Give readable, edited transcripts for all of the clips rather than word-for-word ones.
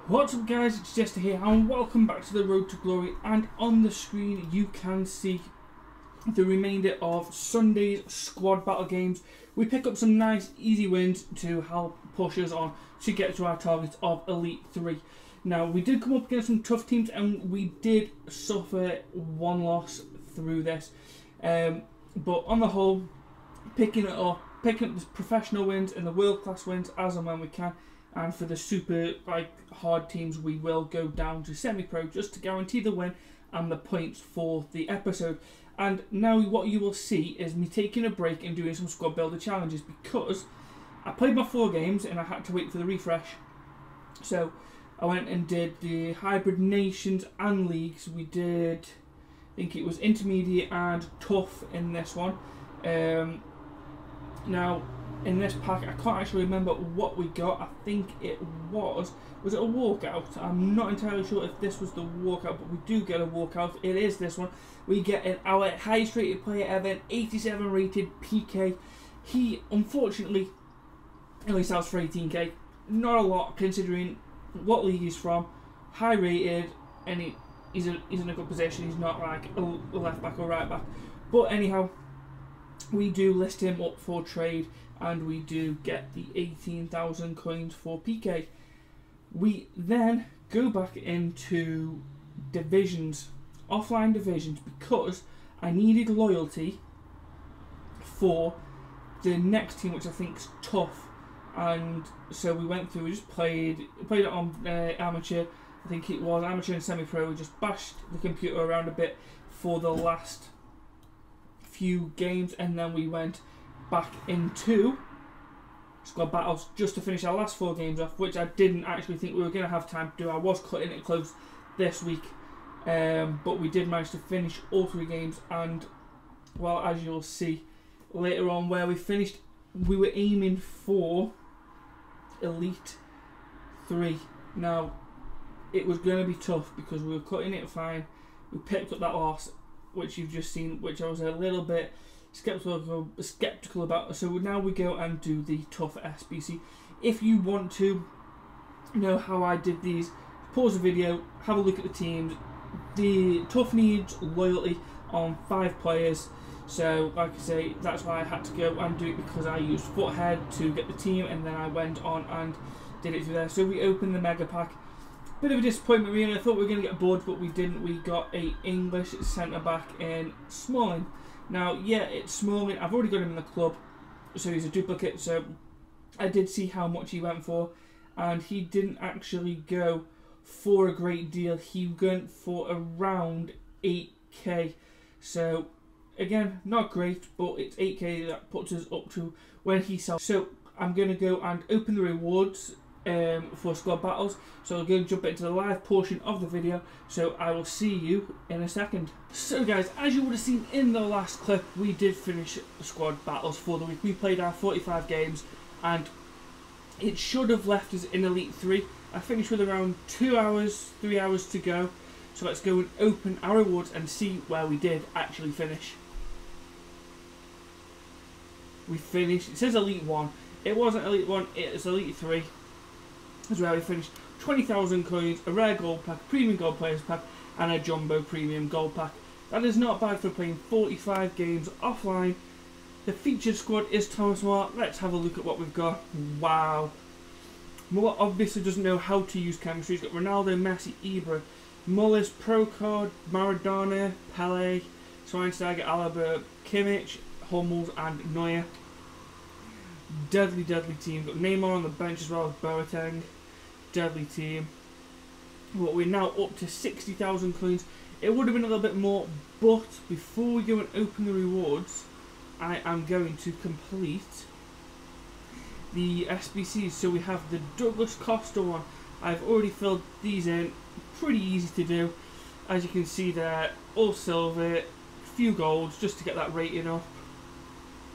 What's up guys, it's Jester here and welcome back to the Road to Glory, and on the screen you can see the remainder of Sunday's squad battle games. We pick up some nice easy wins to help push us on to get to our targets of Elite 3. Now we did come up against some tough teams and we did suffer one loss through this, but on the whole picking up the professional wins and the world class wins as and when we can. And for the super hard teams, we will go down to semi-pro just to guarantee the win and the points for the episode. And now what you will see is me taking a break and doing some squad builder challenges, because I played my 4 games and I had to wait for the refresh. So I went and did the hybrid nations and leagues. We did, I think it was intermediate and tough in this one. Now in this pack, I can't actually remember what we got. I think it was it a walkout? I'm not entirely sure if this was the walkout, but we do get a walkout. It is this one. We get our highest rated player ever, 87 rated PK. He unfortunately only sells for 18k. Not a lot considering what league he's from. High rated, and he's in a good position. He's not like a left back or right back. But anyhow, we do list him up for trade, and we do get the 18,000 coins for PK. We then go back into divisions, offline divisions, because I needed loyalty for the next team, which I think is tough. And so we went through, we just played it on amateur. I think it was amateur and semi-pro. We just bashed the computer around a bit for the last few games, and then we went back into squad battles just to finish our last 4 games off, which I didn't actually think we were going to have time to do. I was cutting it close this week, but we did manage to finish all 3 games. And well, as you'll see later on where we finished, we were aiming for Elite 3. Now it was going to be tough because we were cutting it fine. We picked up that loss, which you've just seen, which I was a little bit skeptical about. So now we go and do the tough SBC. If you want to know how I did these, pause the video, have a look at the teams. The tough needs loyalty on 5 players. So like I say, that's why I had to go and do it, because I used Foothead to get the team, and then I went on and did it through there. So we opened the mega pack. Bit of a disappointment really. I thought we were going to get bored, but we didn't. We got a English centre back in Smalling. Now, yeah, it's Smalling. I've already got him in the club, so he's a duplicate. So I did see how much he went for, and he didn't actually go for a great deal. He went for around 8k. So again, not great, but it's 8k that puts us up to when he sells. So I'm going to go and open the rewards for squad battles. So I'll go and jump into the live portion of the video, so I will see you in a second. So guys, as you would have seen in the last clip, we did finish squad battles for the week. We played our 45 games and it should have left us in Elite 3. I finished with around 3 hours to go. So let's go and open our rewards and see where we did actually finish. We finished, it says Elite 1. It wasn't Elite 1, it's Elite 3. That's where we finished. 20,000 coins, a rare gold pack, premium gold players pack, and a jumbo premium gold pack. That is not bad for playing 45 games offline. The featured squad is Thomas Moore. Let's have a look at what we've got. Wow. Moore obviously doesn't know how to use chemistry. He's got Ronaldo, Messi, Ibra, Mullis, Procard, Maradona, Pele, Schweinsteiger, Alaba, Kimmich, Hummels, and Neuer. Deadly team. Got Neymar on the bench as well as Boateng. Deadly team. But we're now up to 60,000 coins. It would have been a little bit more, but before we go and open the rewards, I am going to complete the SBCs. So we have the Douglas Costa one. I've already filled these in. Pretty easy to do. As you can see there, all silver, a few golds just to get that rating up.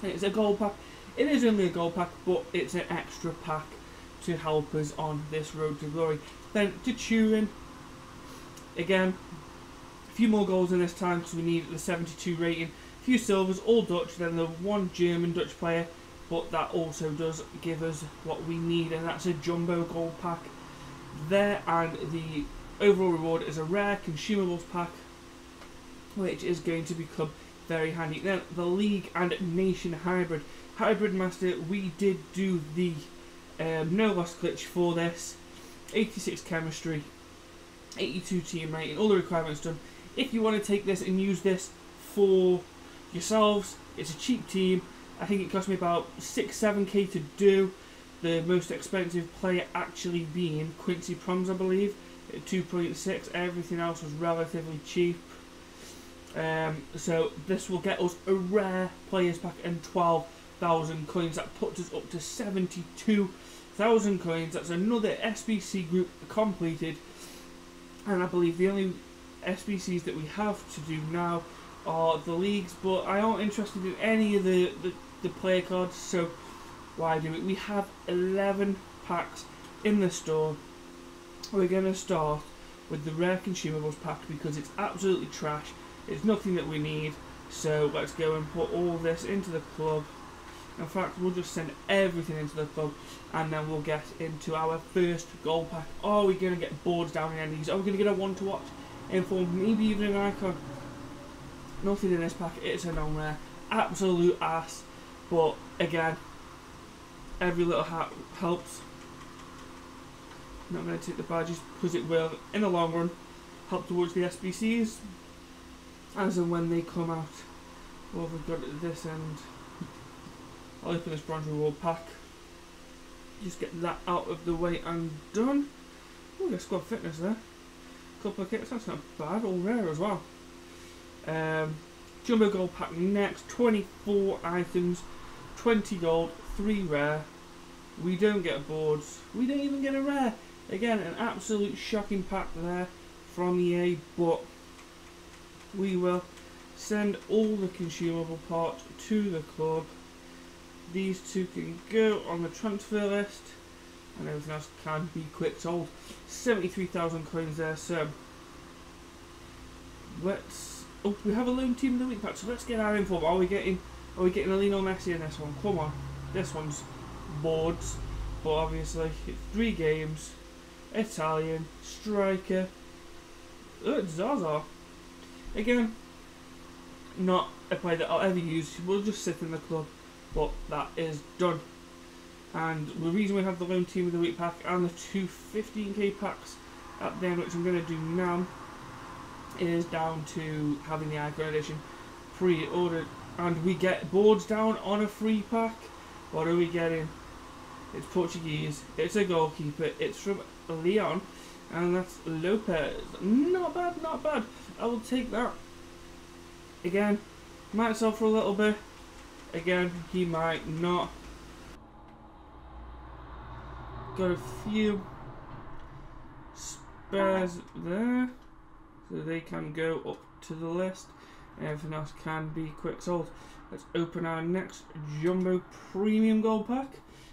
It's a gold pack. It is only a gold pack, but it's an extra pack to help us on this road to glory. Then to Turin, again, a few more goals in this time because we need the 72 rating. A few silvers, all Dutch, then the 1 German Dutch player, but that also does give us what we need, and that's a jumbo gold pack. there, and the overall reward is a rare consumables pack, which is going to become very handy. Then the League and Nation Hybrid. Hybrid Master, we did do the no loss glitch for this. 86 chemistry, 82 team rating, all the requirements done. If you want to take this and use this for yourselves, it's a cheap team. I think it cost me about 6-7k to do. The most expensive player actually being Quincy Proms, I believe, at 2.6. Everything else was relatively cheap. So this will get us a rare players pack and 12,000 coins. That puts us up to 72,000 coins. That's another SBC group completed. And I believe the only SBCs that we have to do now are the leagues, but I aren't interested in any of the player cards, so why do it? We have 11 packs in the store. We're going to start with the rare consumables pack because it's absolutely trash. It's nothing that we need, so let's go and put all this into the club. In fact, we'll just send everything into the club, and then we'll get into our first gold pack. Are we going to get boards down in any of these? Are we going to get a one to watch inform, maybe even an icon? Nothing in this pack. It's a non-rare. Absolute ass. But again, every little hat helps. Not going to take the badges because it will, in the long run, help towards the SBCs as and when they come out. What have we got at this end? I'll open this bronze reward pack. Just get that out of the way and done. Oh, got squad fitness there. Couple of kits, that's not bad. All rare as well. Jumbo gold pack next. 24 items, 20 gold, 3 rare. We don't get boards. We don't even get a rare. Again, an absolute shocking pack there from EA, but we will send all the consumable parts to the club. These two can go on the transfer list, and everything else can be quick sold. 73,000 coins there, so let's. Oh, we have a lone team of the week pack, so let's get our info. Are we getting a Lionel Messi in this one? Come on, this one's boards, but obviously it's 3 games. Italian striker. Oh, it's Zaza. Again, not a player that I'll ever use. We'll just sit in the club. But that is done. And the reason we have the lone team of the week pack and the 2 15k packs at the end, which I'm going to do now, is down to having the Icon Edition pre-ordered. And we get boards down on a free pack. What are we getting? It's Portuguese, it's a goalkeeper, it's from Leon, and that's Lopez. Not bad, not bad. I will take that. Again, might sell for a little bit. Again, he might not. Got a few spares there, so they can go up to the list. Everything else can be quick sold. Let's open our next Jumbo Premium Gold Pack.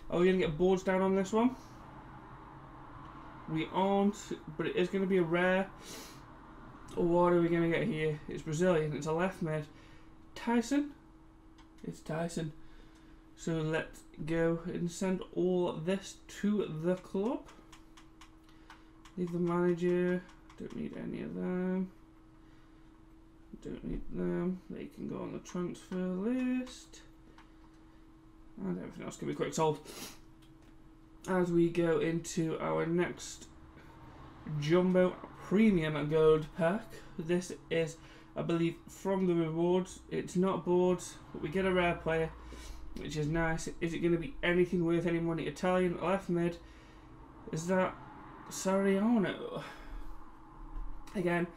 Are we going to get boards down on this one? We aren't, but it is going to be a rare. What are we going to get here? It's Brazilian, it's a left mid. Tyson? It's Tyson. So let's go and send all this to the club. Leave the manager. Don't need any of them. Don't need them. They can go on the transfer list. And everything else can be quick sold. As we go into our next Jumbo Premium Gold Pack. This is, I believe, from the rewards. It's not boards, but we get a rare player, which is nice. Is it going to be anything worth any money? Italian left mid. Is that Sariano? Again,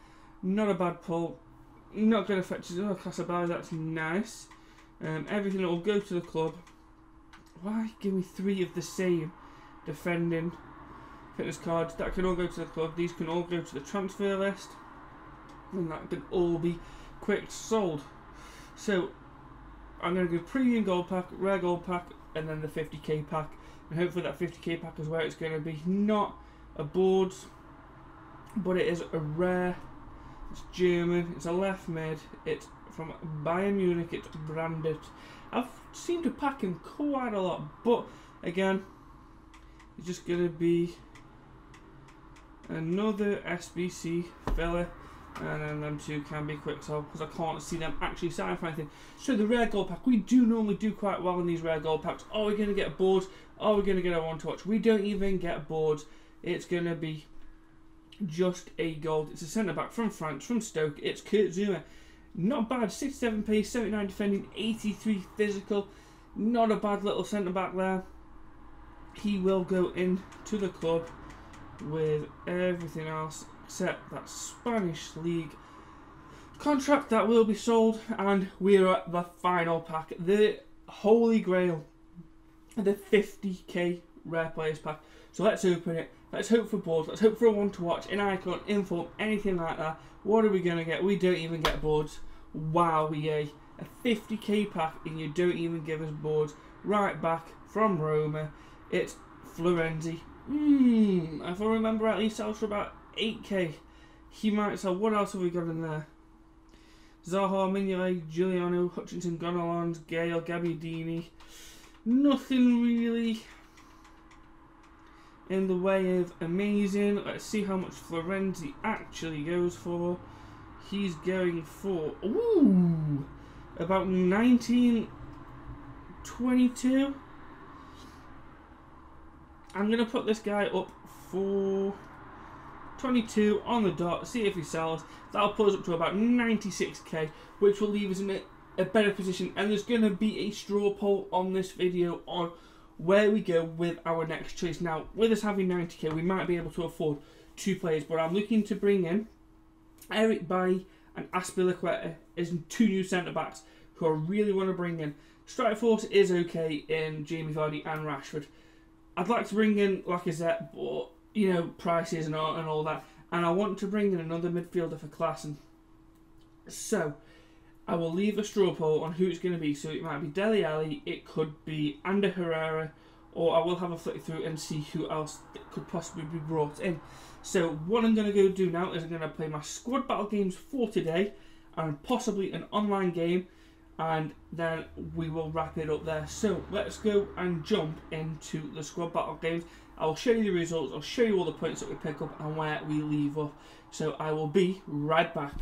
not a bad pull. Not going to fetch us. Oh, Casablanca, that's nice. Everything will go to the club. Why give me 3 of the same defending fitness cards? That can all go to the club. These can all go to the transfer list, and that can all be quick sold. So I'm going to go premium gold pack, rare gold pack, and then the 50k pack. And hopefully that 50k pack is where it's going to be. Not a board, but it is a rare. It's German. It's a left mid. It's from Bayern Munich. It's branded. I've seemed to pack him quite a lot, but again, it's just going to be Another SBC filler. And then them two can be quick sell because I can't see them actually sign for anything. So the rare gold pack, we do normally do quite well in these rare gold packs. Are we going to get boards? Are we going to get a one to watch? We don't even get boards. It's going to be just a gold. It's a centre back from France, from Stoke. It's Kurt Zouma. Not bad. 67 pace, 79 defending, 83 physical. Not a bad little centre back there. He will go into the club with everything else except that Spanish league contract that will be sold, and we're at the final pack, the holy grail, the 50k rare players pack. So let's open it. Let's hope for boards. Let's hope for a one to watch, an icon, inform, anything like that. What are we gonna get? We don't even get boards. Wow, EA, a 50k pack and you don't even give us boards. Right back from Roma, it's Florenzi. If I remember right, he sells for about 8k. He might sell. What else have we got in there? Zaha, Mignolet, Giuliano, Hutchinson, Gonalons, Gale, Gabbiadini. Nothing really in the way of amazing. Let's see how much Florenzi actually goes for. He's going for about 1922. I'm going to put this guy up for 22 on the dot, see if he sells. That'll put us up to about 96k, which will leave us in a better position. And there's going to be a straw poll on this video on where we go with our next choice. Now, with us having 90k, we might be able to afford 2 players, but I'm looking to bring in Eric Bailly and Azpilicueta as 2 new centre-backs who I really want to bring in. Strike force is okay in Jamie Vardy and Rashford. I'd like to bring in Lacazette, but you know, prices and all that, and I want to bring in another midfielder for Klassen. So I will leave a straw poll on who it's going to be. So it might be Dele Alli, it could be Ander Herrera, or I will have a flick through and see who else could possibly be brought in. So what I'm going to go do now is I'm going to play my squad battle games for today and possibly an online game, and then we will wrap it up there. So let's go and jump into the squad battle games. I'll show you the results, I'll show you all the points that we pick up and where we leave off. So I will be right back.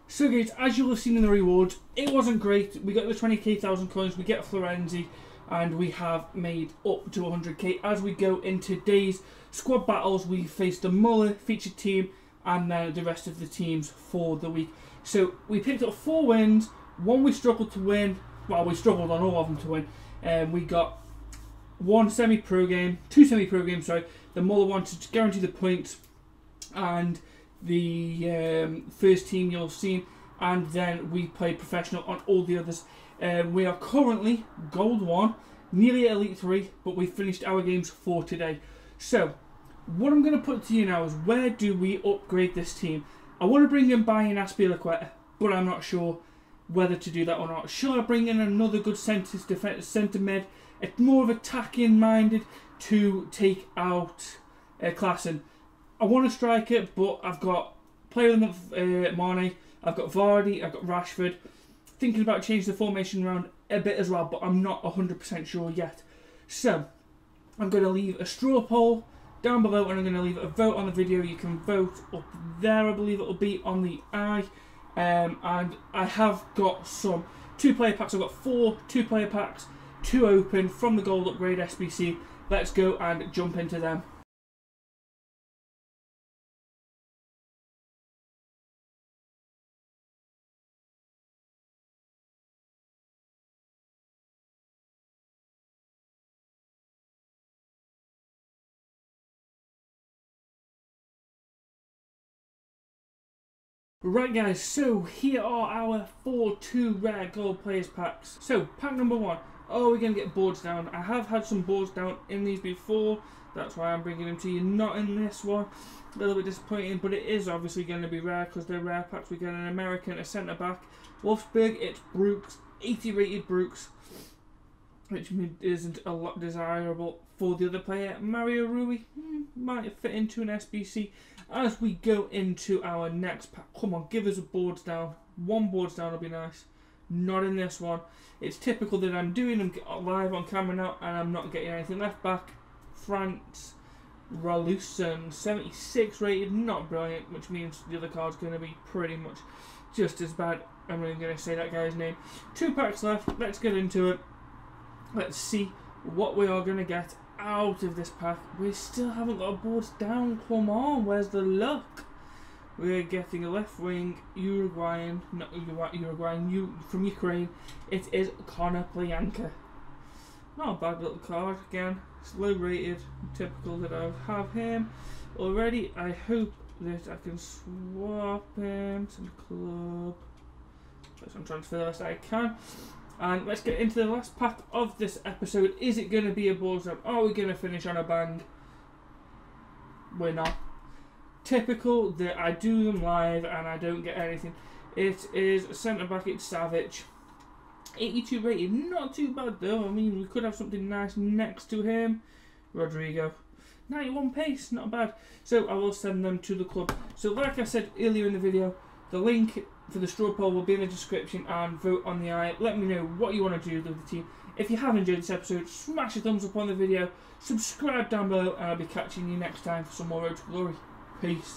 So guys, as you'll have seen in the rewards, it wasn't great. We got the 20,000 coins, we get Florenzi, and we have made up to 100k. As we go into today's squad battles, we face the Muller featured team and then the rest of the teams for the week. So we picked up 4 wins, 1 we struggled to win. Well, we struggled on all of them to win. We got 1 semi-pro game, 2 semi-pro games, sorry. The Muller wanted to guarantee the points, and the first team you'll have seen, and then we played professional on all the others. We are currently Gold 1, nearly Elite 3, but we finished our games for today. So, what I'm going to put to you now is, where do we upgrade this team? I want to bring in Bailly and Azpilicueta, but I'm not sure whether to do that or not. Should I bring in another good centre mid? It's more of attacking minded to take out Klassen. I want a striker, but I've got player of the month Mane, I've got Vardy, I've got Rashford. Thinking about changing the formation around a bit as well, but I'm not 100% sure yet. So I'm going to leave a straw poll down below, and I'm going to leave a vote on the video. You can vote up there, I believe it will be on the eye. And I have got some 2-player packs. I've got 4 2-player packs, 2 open from the Gold Upgrade SBC. Let's go and jump into them. Right guys, so here are our 4 2 rare gold players packs. So pack number 1, are we going to get boards down? I have had some boards down in these before, that's why I'm bringing them to you, not in this one. A little bit disappointing, but it is obviously going to be rare because they're rare packs. We get an American, a centre back. Wolfsburg, it's Brooks, 80 rated Brooks, which isn't a lot desirable for the other player. Mario Rui might fit into an SBC. As we go into our next pack, come on, give us a boards down. 1 boards down will be nice. Not in this one. It's typical that I'm doing them live on camera now and I'm not getting anything. Left back, France, Ralusan, 76 rated, not brilliant, which means the other card's going to be pretty much just as bad. I'm not even going to say that guy's name. 2 packs left, let's get into it. Let's see what we are going to get out of this pack. We still haven't got a boards down, come on, where's the luck? We're getting a left wing Uruguayan, not Uruguayan, from Ukraine. It is Connor Plyanka. Not a bad little card, again, it's low rated, typical that I have him already. I hope that I can swap him to the club. Let's transfer the best I can. And let's get into the last pack of this episode. Is it going to be a balls up? Are we going to finish on a bang? We're not. Typical that I do them live and I don't get anything. It is centre back, it's Savage. 82 rated, not too bad though. I mean, we could have something nice next to him. Rodrigo. 91 pace, not bad. So I will send them to the club. So like I said earlier in the video, the link for the straw poll will be in the description, and vote on the eye. Let me know what you want to do with the team. If you have enjoyed this episode, smash a thumbs up on the video, subscribe down below, and I'll be catching you next time for some more Road to Glory. Peace.